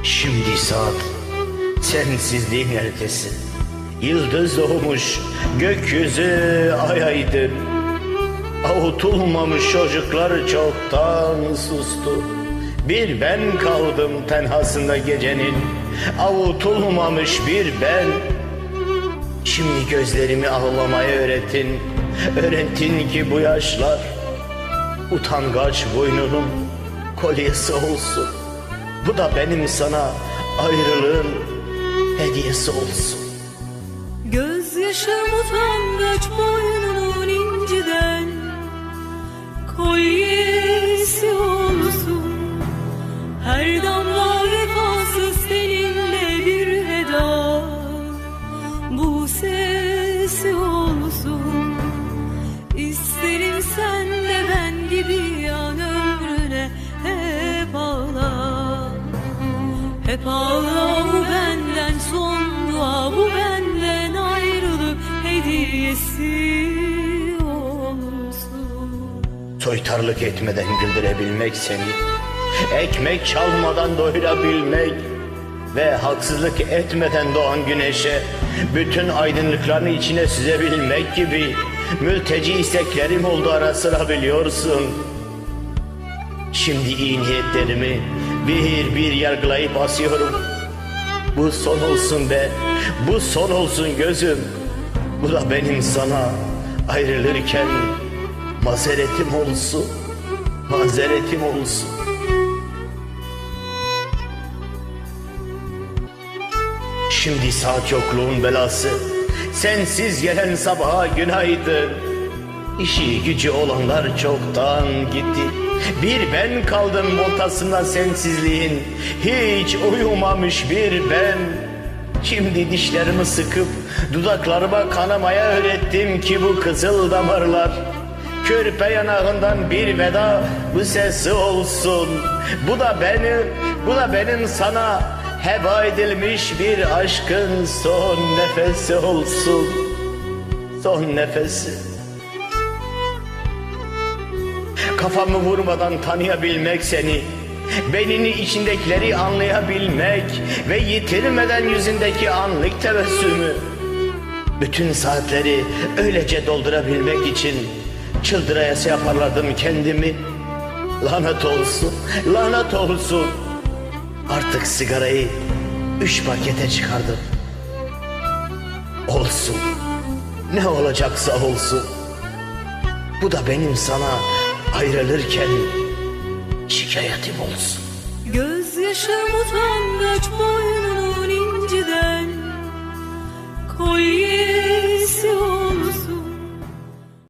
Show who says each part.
Speaker 1: Şimdi saat sensizliğin ertesi. Yıldız doğmuş, gökyüzü ay aydın. Avutulmamış çocuklar çoktan sustu. Bir ben kaldım tenhasında gecenin. Avutulmamış bir ben. Şimdi gözlerimi ağlamaya öğretin. Öğretin ki bu yaşlar utangaç boynunun kolyesi olsun. Bu da benim sana ayrılığın hediyesi olsun.
Speaker 2: Gözyaşım utangaç boynunun inciden kolyesi olsun. Her damla vefasız seninle bir veda, bu sesi olsun. İsterim sen de ben gibi yan ömrüne hep ağla. Hep ağla, bu benden son dua, bu benden ayrılık hediyesi olsun.
Speaker 1: Soytarlık etmeden güldürebilmek seni, ekmek çalmadan doyurabilmek ve haksızlık etmeden doğan güneşe bütün aydınlıklarını içine süzebilmek gibi mülteci isteklerim oldu ara sıra, biliyorsun. Şimdi iyi niyetlerimi bir bir yargılayıp asıyorum. Bu son olsun be, bu son olsun gözüm. Bu da benim sana ayrılırken mazeretim olsun, mazeretim olsun. Şimdi saat yokluğun belası, sensiz gelen sabaha günaydın. İşi gücü olanlar çoktan gitti. Bir ben kaldım ortasında sensizliğin, hiç uyumamış bir ben. Şimdi dişlerimi sıkıp dudaklarıma kanamaya öğrettim ki bu kızıl damarlar körpe yanağından bir veda, bu sesi olsun. Bu da benim sana heba edilmiş bir aşkın son nefesi olsun. Son nefesi. Kafamı vurmadan tanıyabilmek seni, beynini içindekileri anlayabilmek ve yitirmeden yüzündeki anlık tebessümü, bütün saatleri öylece doldurabilmek için çıldırayası yaparlardım kendimi. Lanet olsun, lanet olsun. Artık sigarayı 3 pakete çıkardım. Olsun, ne olacaksa olsun. Bu da benim sana ayrılırken şikayetim olsun.
Speaker 2: Gözyaşım utangaç boynunun inciden kolyesi olsun.